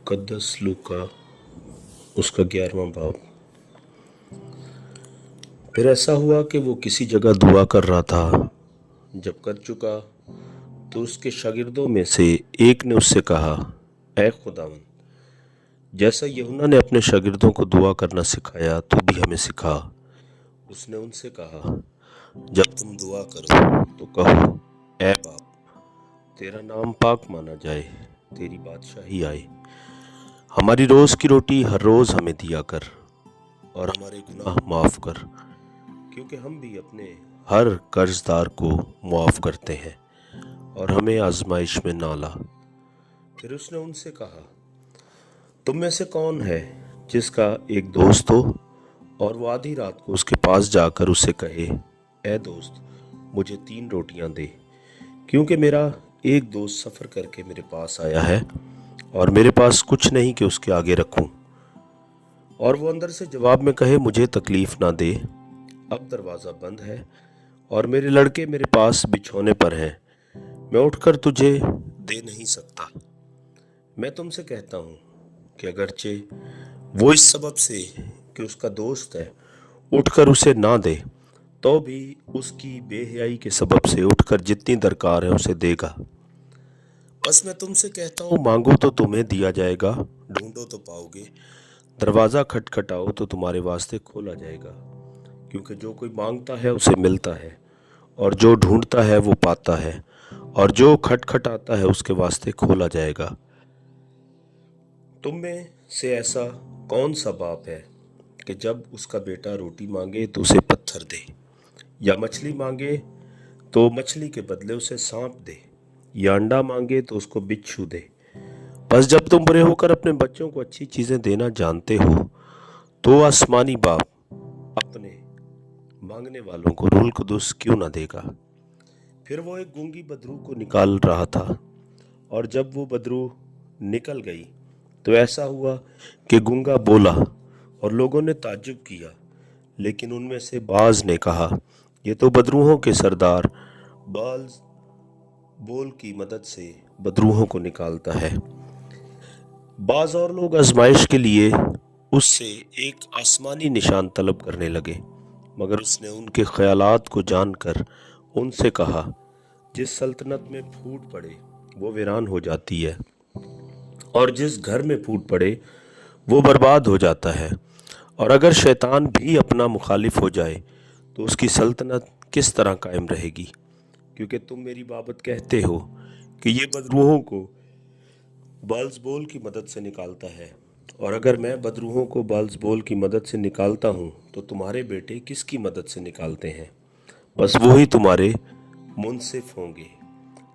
मुकद्दस लूका उसका 11वां बाब। फिर ऐसा हुआ कि वो किसी जगह दुआ कर रहा था। जब कर चुका तो उसके शागिर्दों में से एक ने उससे कहा, ऐ खुदावंद, जैसा यूहन्ना ने अपने शागिर्दों को दुआ करना सिखाया तू भी हमें सिखा। उसने उनसे कहा, जब तुम दुआ करो तो कहो, ऐ बाप, तेरा नाम पाक माना जाए, तेरी बादशाही आए, हमारी रोज़ की रोटी हर रोज़ हमें दिया कर, और हमारे गुनाह माफ़ कर, क्योंकि हम भी अपने हर कर्जदार को मुआफ़ करते हैं, और हमें आजमाइश में ना ला। फिर उसने उनसे कहा, तुम में से कौन है जिसका एक दोस्त हो और वो आधी रात को उसके पास जाकर उससे कहे, ऐ दोस्त, मुझे 3 रोटियां दे, क्योंकि मेरा एक दोस्त सफ़र करके मेरे पास आया है और मेरे पास कुछ नहीं कि उसके आगे रखूं। और वो अंदर से जवाब में कहे, मुझे तकलीफ़ ना दे, अब दरवाज़ा बंद है और मेरे लड़के मेरे पास बिछौने पर हैं, मैं उठकर तुझे दे नहीं सकता। मैं तुमसे कहता हूँ कि अगरचे वो इस सबब से कि उसका दोस्त है उठकर उसे ना दे, तो भी उसकी बेहयाई के सबब से उठकर जितनी दरकार है उसे देगा। बस मैं तुमसे कहता हूँ, मांगो तो तुम्हें दिया जाएगा, ढूंढो तो पाओगे, दरवाज़ा खटखटाओ तो तुम्हारे वास्ते खोला जाएगा। क्योंकि जो कोई मांगता है उसे मिलता है, और जो ढूंढता है वो पाता है, और जो खटखटाता है उसके वास्ते खोला जाएगा। तुम में से ऐसा कौन सा बाप है कि जब उसका बेटा रोटी मांगे तो उसे पत्थर दे, या मछली मांगे तो मछली के बदले उसे सांप दे, या अंडा मांगे तो उसको बिच्छू दे? बस जब तुम बुरे होकर अपने बच्चों को अच्छी चीज़ें देना जानते हो, तो आसमानी बाप अपने मांगने वालों को रूहुल कुदुस क्यों ना देगा। फिर वो एक गूंगी बदरू को निकाल रहा था, और जब वो बदरू निकल गई तो ऐसा हुआ कि गूंगा बोला, और लोगों ने ताज्जुब किया। लेकिन उनमें से बाज ने कहा, ये तो बदरूहों के सरदार बाल्स बोल की मदद से बदरूहों को निकालता है। बाज और लोग आजमाइश के लिए उससे एक आसमानी निशान तलब करने लगे, मगर उसने उनके ख्यालात को जानकर उनसे कहा, जिस सल्तनत में फूट पड़े वो वीरान हो जाती है, और जिस घर में फूट पड़े वो बर्बाद हो जाता है। और अगर शैतान भी अपना मुखालिफ हो जाए तो उसकी सल्तनत किस तरह कायम रहेगी। क्योंकि तुम मेरी बाबत कहते हो कि ये बदरूहों को बाल्ज़बोल की मदद से निकालता है, और अगर मैं बदरूहों को बाल्ज़बोल की मदद से निकालता हूँ तो तुम्हारे बेटे किसकी मदद से निकालते हैं? बस वही तुम्हारे मुनसिफ होंगे।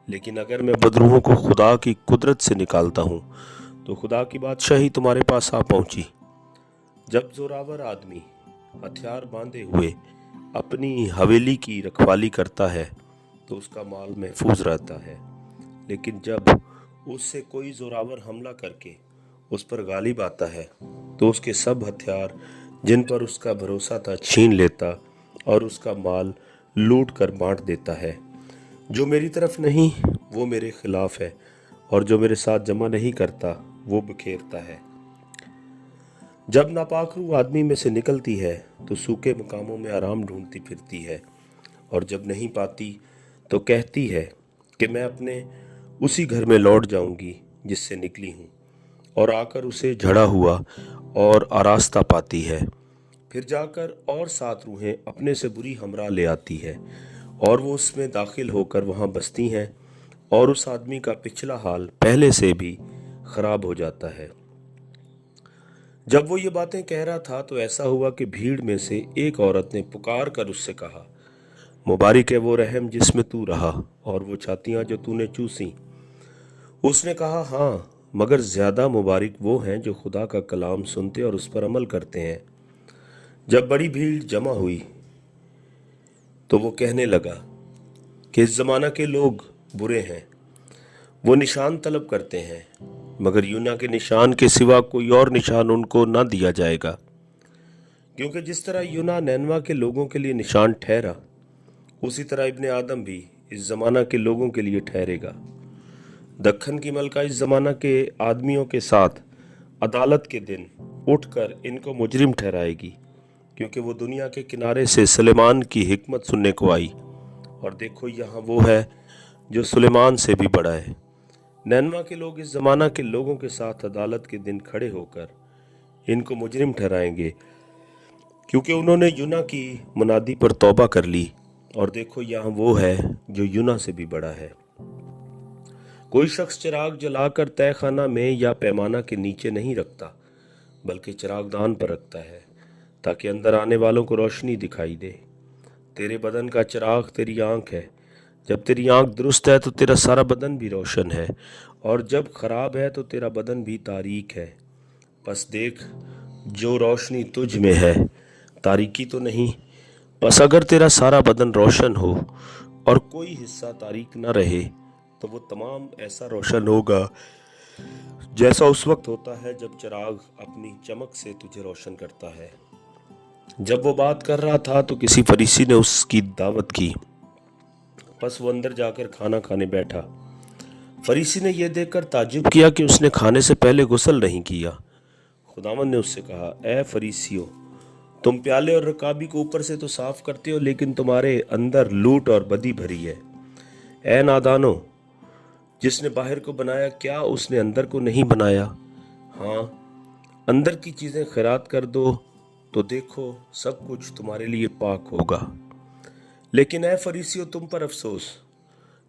लेकिन अगर मैं बदरूहों को खुदा की कुदरत से निकालता हूँ तो खुदा की बादशाही तुम्हारे पास आ पहुँची। जब जोरावर आदमी हथियार बांधे हुए अपनी हवेली की रखवाली करता है तो उसका माल महफूज रहता है, लेकिन जब उससे कोई जोरावर हमला करके उस पर गालिब आता है तो उसके सब हथियार जिन पर उसका भरोसा था छीन लेता और उसका माल लूट कर बांट देता है। जो मेरी तरफ नहीं वो मेरे खिलाफ है, और जो मेरे साथ जमा नहीं करता वो बिखेरता है। जब नापाक रूह आदमी में से निकलती है तो सूखे मकामों में आराम ढूंढती फिरती है, और जब नहीं पाती तो कहती है कि मैं अपने उसी घर में लौट जाऊंगी जिससे निकली हूँ, और आकर उसे झड़ा हुआ और आरास्ता पाती है। फिर जाकर और 7 रूहें अपने से बुरी हमरा ले आती है, और वो उसमें दाखिल होकर वहाँ बसती हैं, और उस आदमी का पिछला हाल पहले से भी खराब हो जाता है। जब वो ये बातें कह रहा था तो ऐसा हुआ कि भीड़ में से एक औरत ने पुकार कर उससे कहा, मुबारक है वो रहम जिसमें तू रहा और वो छातियाँ जो तूने चूसी। उसने कहा, हाँ, मगर ज़्यादा मुबारक वो हैं जो खुदा का कलाम सुनते और उस पर अमल करते हैं। जब बड़ी भीड़ जमा हुई तो वो कहने लगा कि इस ज़माना के लोग बुरे हैं, वो निशान तलब करते हैं, मगर यूना के निशान के सिवा कोई और निशान उनको ना दिया जाएगा। क्योंकि जिस तरह यूना नैनवा के लोगों के लिए निशान ठहरा, उसी तरह इब्ने आदम भी इस ज़माना के लोगों के लिए ठहरेगा। दक्खन की मलका इस ज़माना के आदमियों के साथ अदालत के दिन उठकर इनको मुजरिम ठहराएगी, क्योंकि वो दुनिया के किनारे से सुलेमान की हिकमत सुनने को आई, और देखो यहाँ वो है जो सुलेमान से भी बड़ा है। नैनवा के लोग इस ज़माना के लोगों के साथ अदालत के दिन खड़े होकर इनको मुजरिम ठहराएंगे, क्योंकि उन्होंने यूना की मुनादी पर तौबा कर ली, और देखो यहाँ वो है जो यूना से भी बड़ा है। कोई शख्स चिराग जलाकर तहखाना में या पैमाना के नीचे नहीं रखता, बल्कि चिरागदान पर रखता है, ताकि अंदर आने वालों को रोशनी दिखाई दे। तेरे बदन का चिराग तेरी आंख है। जब तेरी आंख दुरुस्त है तो तेरा सारा बदन भी रोशन है, और जब खराब है तो तेरा बदन भी तारीक है। बस देख, जो रोशनी तुझ में है तारीकी तो नहीं। बस अगर तेरा सारा बदन रोशन हो और कोई हिस्सा तारीक न रहे, तो वो तमाम ऐसा रोशन होगा जैसा उस वक्त होता है जब चिराग अपनी चमक से तुझे रोशन करता है। जब वो बात कर रहा था तो किसी फरीसी ने उसकी दावत की। बस वो अंदर जाकर खाना खाने बैठा। फरीसी ने यह देखकर ताज्जुब किया कि उसने खाने से पहले गुस्ल नहीं किया। खुदावंद ने उससे कहा, ए फरीसियों, तुम प्याले और रकाबी को ऊपर से तो साफ करते हो, लेकिन तुम्हारे अंदर लूट और बदी भरी है। ए नादानो, जिसने बाहर को बनाया, क्या उसने अंदर को नहीं बनाया? हाँ, अंदर की चीज़ें खैरात कर दो तो देखो सब कुछ तुम्हारे लिए पाक होगा। लेकिन ए फरीसियों, तुम पर अफसोस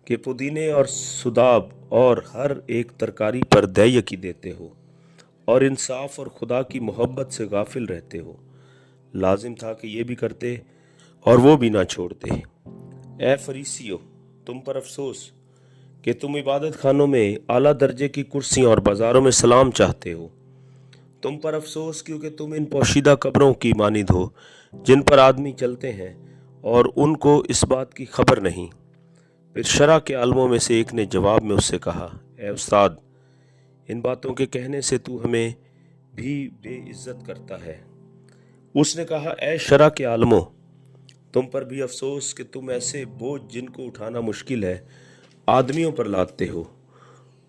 कि पुदीने और सुदाब और हर एक तरकारी पर दयकी देते हो, और इंसाफ और खुदा की मोहब्बत से गाफिल रहते हो। लाजिम था कि ये भी करते और वो भी ना छोड़ते। ए फरीसियों, तुम पर अफसोस कि तुम इबादत खानों में आला दर्जे की कुर्सियां और बाज़ारों में सलाम चाहते हो। तुम पर अफसोस, क्योंकि तुम इन पोशीदा कब्रों की मानिद हो जिन पर आदमी चलते हैं और उनको इस बात की खबर नहीं। फिर शरा के आलमों में से एक ने जवाब में उससे कहा, ए उस्ताद, इन बातों के कहने से तू हमें भी बेइज्जत करता है। उसने कहा, ए शरा के आलमों, तुम पर भी अफसोस कि तुम ऐसे बोझ जिनको उठाना मुश्किल है आदमियों पर लादते हो,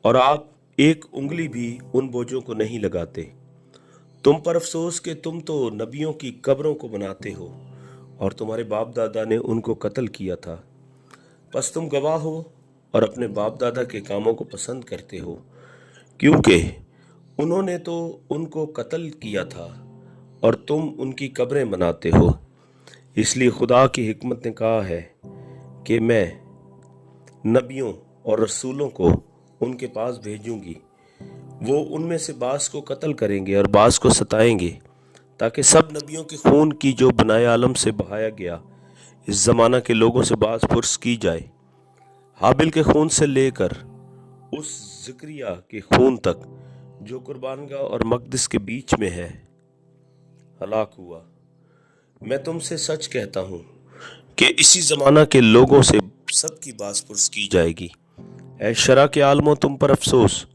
और आप एक उंगली भी उन बोझों को नहीं लगाते। तुम पर अफसोस कि तुम तो नबियों की कब्रों को बनाते हो, और तुम्हारे बाप दादा ने उनको कत्ल किया था। बस तुम गवाह हो और अपने बाप दादा के कामों को पसंद करते हो, क्योंकि उन्होंने तो उनको कत्ल किया था और तुम उनकी कब्रें बनाते हो। इसलिए खुदा की हिकमत ने कहा है कि मैं नबियों और रसूलों को उनके पास भेजूंगी। वो उनमें से बास को कत्ल करेंगे और बास को सताएंगे, ताकि सब नबियों के खून की जो बनाए आलम से बहाया गया इस ज़माना के लोगों से बास पुरस की जाए। हाबिल के खून से लेकर उस ज़करिया के खून तक जो कुर्बानगाह और मकदस के बीच में है हलाक हुआ। मैं तुमसे सच कहता हूँ कि इसी ज़माना के लोगों से सबकी बास पुरस की जाएगी। ऐ शरा के आलमों, तुम पर अफसोस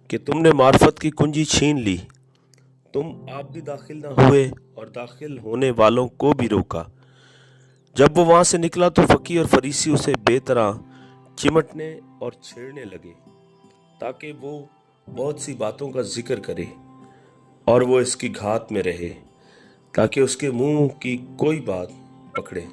कि तुमने मार्फत की कुंजी छीन ली। तुम आप भी दाखिल न हुए और दाखिल होने वालों को भी रोका। जब वो वहाँ से निकला तो फ़कीह और फरीसी उसे बेतरह चिमटने और छेड़ने लगे, ताकि वो बहुत सी बातों का जिक्र करे और वो इसकी घात में रहे, ताकि उसके मुंह की कोई बात पकड़े।